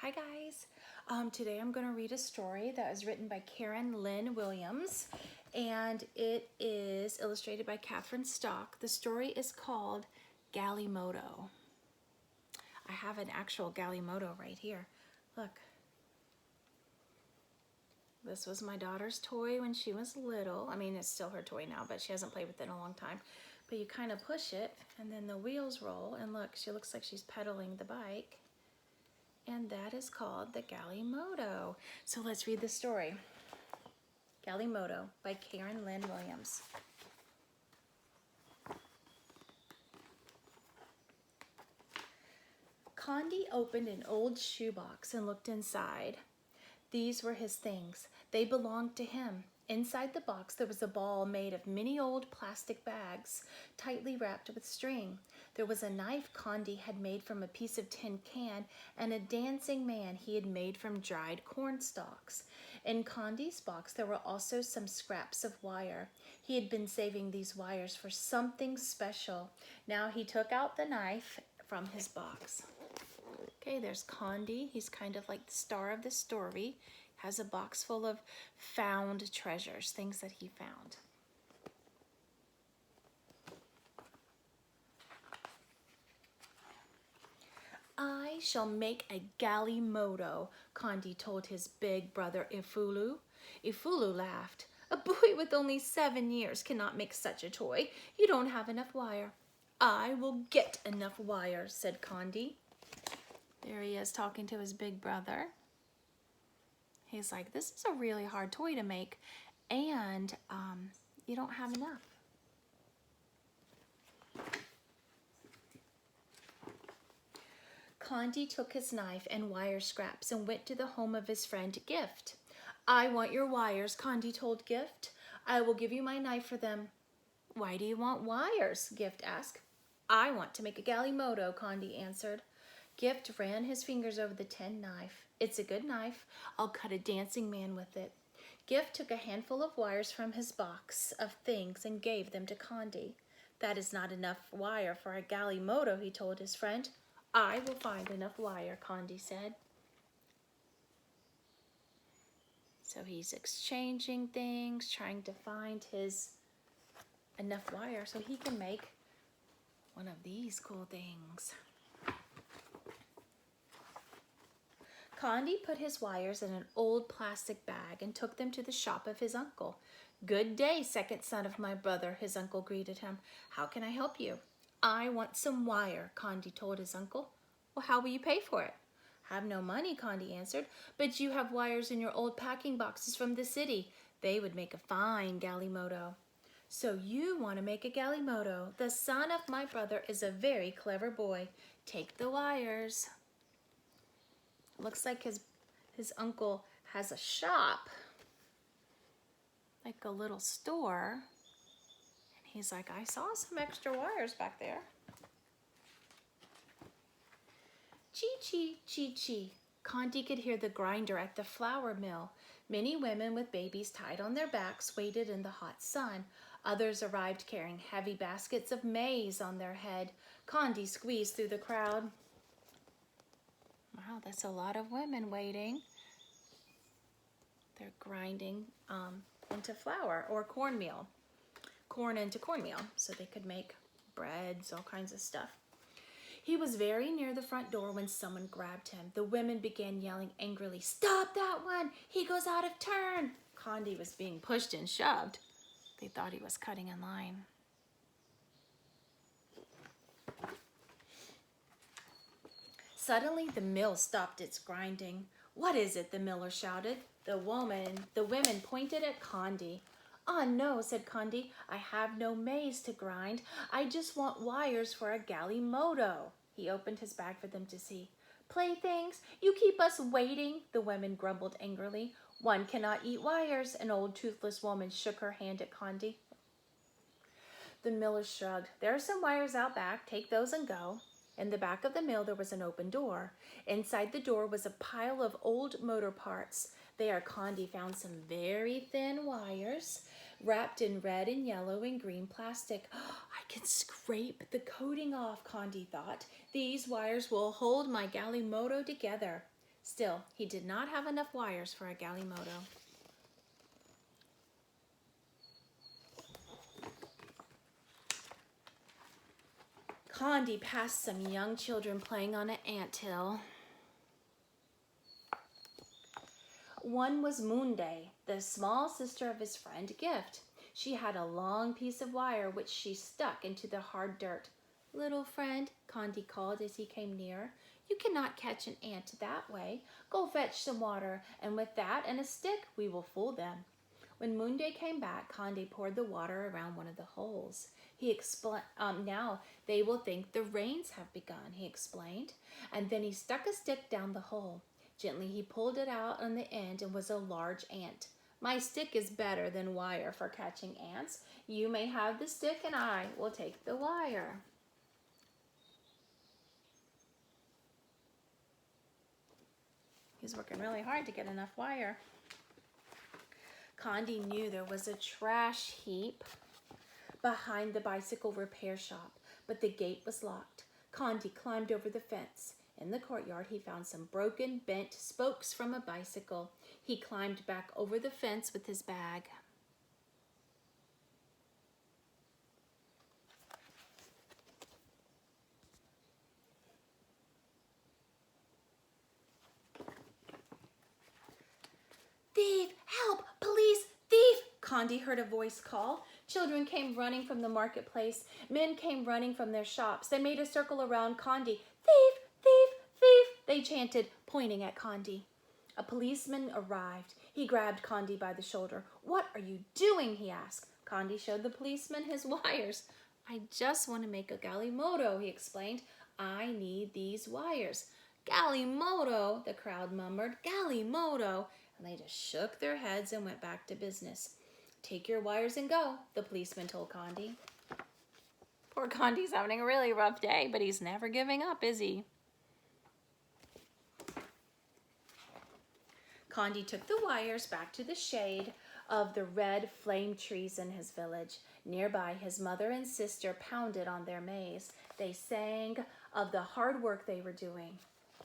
Hi guys. Today I'm going to read a story that was written by Karen Lynn Williams, and it is illustrated by Catherine Stock. The story is called Galimoto. I have an actual Galimoto right here. Look. This was my daughter's toy when she was little. I mean, it's still her toy now, but she hasn't played with it in a long time. But you kind of push it, and then the wheels roll, and look, she looks like she's pedaling the bike. And that is called the Galimoto. So let's read the story. Galimoto by Karen Lynn Williams. Condi opened an old shoebox and looked inside. These were his things. They belonged to him. Inside the box there was a ball made of many old plastic bags, tightly wrapped with string. There was a knife Condi had made from a piece of tin can, and a dancing man he had made from dried corn stalks. In Condi's box there were also some scraps of wire. He had been saving these wires for something special. Now he took out the knife from his box. Okay, there's Condi. He's kind of like the star of the story. Has a box full of found treasures, things that he found. I shall make a Galimoto, Condi told his big brother Ifulu. Ifulu laughed. A boy with only 7 years cannot make such a toy. You don't have enough wire. I will get enough wire, said Condi. There he is talking to his big brother. He's like, this is a really hard toy to make, and you don't have enough. Condi took his knife and wire scraps and went to the home of his friend Gift. I want your wires, Condi told Gift. I will give you my knife for them. Why do you want wires? Gift asked. I want to make a Galimoto, Condi answered. Gift ran his fingers over the tin knife. It's a good knife. I'll cut a dancing man with it. Gift took a handful of wires from his box of things and gave them to Condi. That is not enough wire for a Galimoto, he told his friend. I will find enough wire, Condi said. So he's exchanging things, trying to find his enough wire so he can make one of these cool things. Condi put his wires in an old plastic bag and took them to the shop of his uncle. Good day, second son of my brother, his uncle greeted him. How can I help you? I want some wire, Condi told his uncle. Well, how will you pay for it? Have no money, Condi answered, but you have wires in your old packing boxes from the city. They would make a fine Galimoto. So you want to make a Galimoto. The son of my brother is a very clever boy. Take the wires. Looks like his uncle has a shop, like a little store. And he's like, I saw some extra wires back there. Chee-chee, chee-chee. Condi could hear the grinder at the flour mill. Many women with babies tied on their backs waited in the hot sun. Others arrived carrying heavy baskets of maize on their head. Condi squeezed through the crowd. Wow, that's a lot of women waiting. They're grinding into flour or cornmeal. Corn into cornmeal so they could make breads, all kinds of stuff. He was very near the front door when someone grabbed him. The women began yelling angrily, Stop that one! He goes out of turn! Condi was being pushed and shoved. They thought he was cutting in line. Suddenly, the mill stopped its grinding. What is it? The miller shouted. The women pointed at Condi. Oh no, said Condi. I have no maize to grind. I just want wires for a Galimoto. He opened his bag for them to see. Playthings, you keep us waiting, the women grumbled angrily. One cannot eat wires. An old toothless woman shook her hand at Condi. The miller shrugged. There are some wires out back. Take those and go. In the back of the mill, there was an open door. Inside the door was a pile of old motor parts. There, Condi found some very thin wires wrapped in red and yellow and green plastic. I can scrape the coating off, Condi thought. These wires will hold my Galimoto together. Still, he did not have enough wires for a Galimoto. Condi passed some young children playing on an anthill. One was Moonday, the small sister of his friend Gift. She had a long piece of wire which she stuck into the hard dirt. "Little friend," Condi called as he came near, "you cannot catch an ant that way. Go fetch some water, and with that and a stick we will fool them." When Moonday came back, Condi poured the water around one of the holes. He explained, "Now they will think the rains have begun," he explained. And then he stuck a stick down the hole. Gently he pulled it out on the end and was a large ant. "My stick is better than wire for catching ants. You may have the stick and I will take the wire." He's working really hard to get enough wire. Condi knew there was a trash heap behind the bicycle repair shop, but the gate was locked. Condi climbed over the fence. In the courtyard, he found some broken, bent spokes from a bicycle. He climbed back over the fence with his bag. "Thief! Help! Police! Thief!" Condi heard a voice call. Children came running from the marketplace. Men came running from their shops. They made a circle around Condi. "Thief! Thief! Thief!" they chanted, pointing at Condi. A policeman arrived. He grabbed Condi by the shoulder. "What are you doing?" he asked. Condi showed the policeman his wires. "I just want to make a Galimoto," he explained. "I need these wires." "Galimoto," the crowd murmured. "Galimoto." And they just shook their heads and went back to business. "Take your wires and go," the policeman told Condi. Poor Condi's having a really rough day, but he's never giving up, is he? Condi took the wires back to the shade of the red flame trees in his village. Nearby, his mother and sister pounded on their maize. They sang of the hard work they were doing.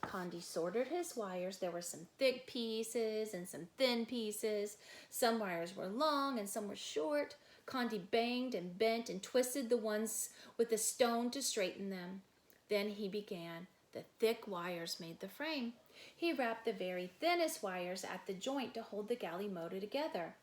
Condi sorted his wires. There were some thick pieces and some thin pieces. Some wires were long and some were short. Condi banged and bent and twisted the ones with a stone to straighten them. Then he began. The thick wires made the frame. He wrapped the very thinnest wires at the joint to hold the Galimoto together.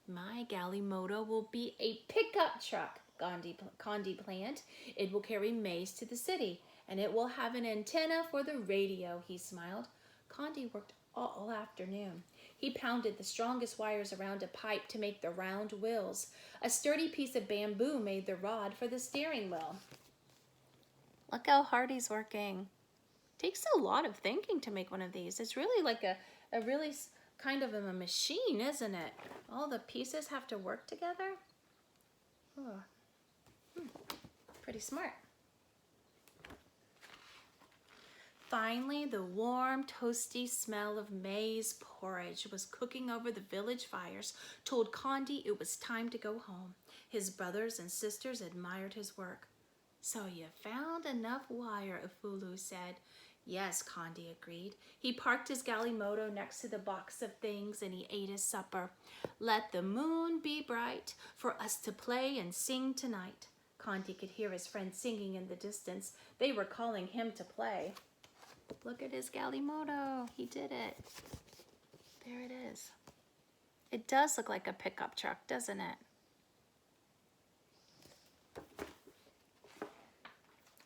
"My Galimoto will be a pickup truck," Condi planned. "It will carry maize to the city, and it will have an antenna for the radio," he smiled. Condi worked all afternoon. He pounded the strongest wires around a pipe to make the round wheels. A sturdy piece of bamboo made the rod for the steering wheel. Look how hard he's working. Takes a lot of thinking to make one of these. It's really like a really kind of a machine, isn't it? All the pieces have to work together. Oh. Pretty smart. Finally, the warm, toasty smell of maize porridge was cooking over the village fires, told Condi it was time to go home. His brothers and sisters admired his work. "So you found enough wire," Ufulu said. "Yes," Condi agreed. He parked his Galimoto next to the box of things and he ate his supper. "Let the moon be bright for us to play and sing tonight." Condi could hear his friends singing in the distance. They were calling him to play. Look at his Galimoto. He did it. There it is. It does look like a pickup truck, doesn't it?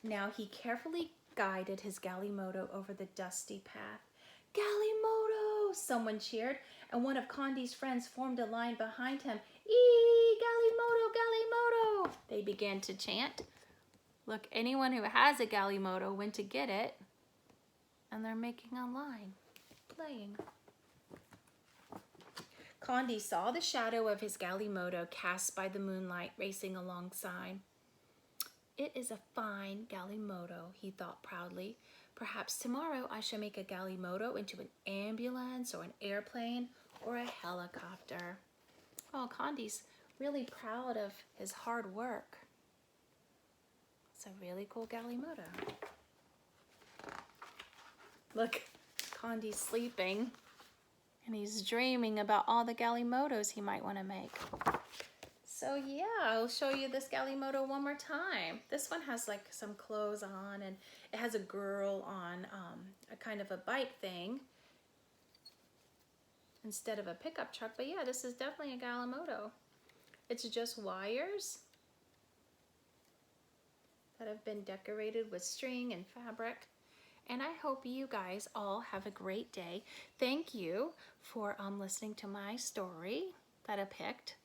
Now he carefully guided his Galimoto over the dusty path. "Galimoto!" someone cheered, and one of Condi's friends formed a line behind him. "Eee! Galimoto! Galimoto!" they began to chant. Look, anyone who has a Galimoto went to get it, and they're making a line, playing. Condi saw the shadow of his Galimoto cast by the moonlight racing alongside. "It is a fine Galimoto," he thought proudly. "Perhaps tomorrow I shall make a Galimoto into an ambulance or an airplane or a helicopter." Oh, Condi's really proud of his hard work. It's a really cool Galimoto. Look, Condi's sleeping and he's dreaming about all the Galimotos he might want to make. So yeah, I'll show you this Galimoto one more time. This one has like some clothes on, and it has a girl on a kind of a bike thing instead of a pickup truck. But yeah, this is definitely a Galimoto. It's just wires that have been decorated with string and fabric. And I hope you guys all have a great day. Thank you for listening to my story that I picked.